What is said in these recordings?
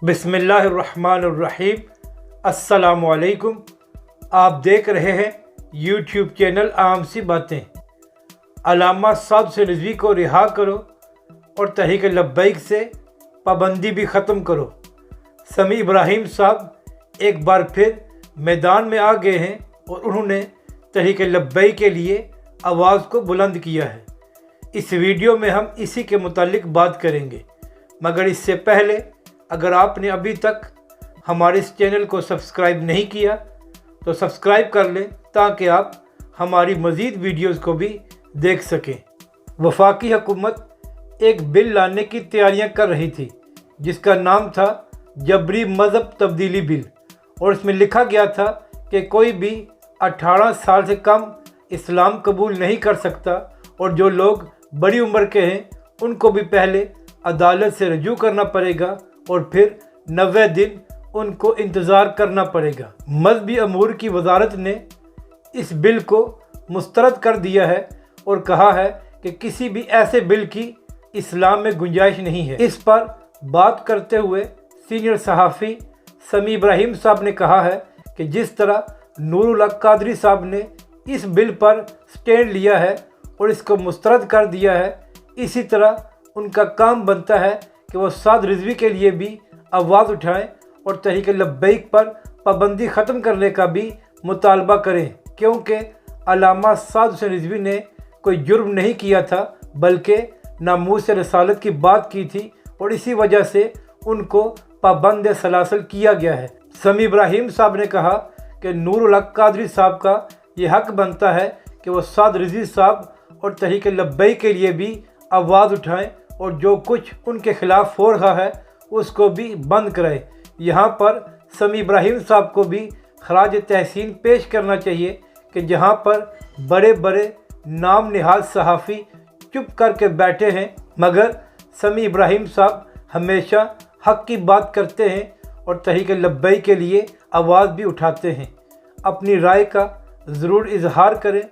बिस्मिल्लाहिर्रहमानिर्रहीम। अस्सलामुअलैकुम। आप देख रहे हैं यूट्यूब चैनल आम सी बातें। अल्लामा साद हुसैन रिजवी को रिहा करो और तहरीक लब्बैक से पाबंदी भी ख़त्म करो। समी इब्राहिम साहब एक बार फिर मैदान में आ गए हैं और उन्होंने तहरीक लब्बैक के लिए आवाज़ को बुलंद किया है। इस वीडियो में हम इसी के मुतालिक बात करेंगे, मगर इससे पहले अगर आपने अभी तक हमारे इस चैनल को सब्सक्राइब नहीं किया तो सब्सक्राइब कर लें ताकि आप हमारी मज़ीद वीडियोज़ को भी देख सकें। वफाकी हुकूमत एक बिल लाने की तैयारियां कर रही थी जिसका नाम था जबरी मज़हब तब्दीली बिल, और इसमें लिखा गया था कि कोई भी 18 साल से कम इस्लाम कबूल नहीं कर सकता और जो लोग बड़ी उम्र के हैं उनको भी पहले अदालत से रजू करना पड़ेगा और फिर 90 दिन उनको इंतज़ार करना पड़ेगा। मज़हबी अमूर की वजारत ने इस बिल को मुस्तरद कर दिया है और कहा है कि किसी भी ऐसे बिल की इस्लाम में गुंजाइश नहीं है। इस पर बात करते हुए सीनियर सहाफ़ी समी इब्राहिम साहब ने कहा है कि जिस तरह नूरुल हक कादरी साहब ने इस बिल पर स्टैंड लिया है और इसको मुस्तरद कर दिया है, इसी तरह उनका काम बनता है कि वो साद रिजवी के लिए भी आवाज़ उठाएं और तहरीक लब्बैक पर पाबंदी ख़त्म करने का भी मुतालबा करें, क्योंकि अल्लामा साद हुसैन रिजवी ने कोई जुर्म नहीं किया था बल्कि नामूस रसालत की बात की थी और इसी वजह से उनको पाबंद सलासल किया गया है। समी इब्राहिम साहब ने कहा कि नूरुल हक कादरी साहब का ये हक बनता है कि वो साद रिजवी साहब और तहरीक लब्बैक के लिए भी आवाज़ उठाएं और जो कुछ उनके ख़िलाफ़ हो रहा है उसको भी बंद कराएं। यहाँ पर समी इब्राहिम साहब को भी खराज तहसीन पेश करना चाहिए कि जहाँ पर बड़े बड़े नाम निहाल सहाफ़ी चुप करके बैठे हैं, मगर समी इब्राहिम साहब हमेशा हक़ की बात करते हैं और तहरीक लब्बैक के लिए आवाज़ भी उठाते हैं। अपनी राय का ज़रूर इजहार करें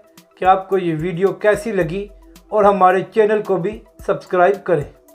कि आपको ये वीडियो कैसी लगी और हमारे चैनल को भी सब्सक्राइब करें।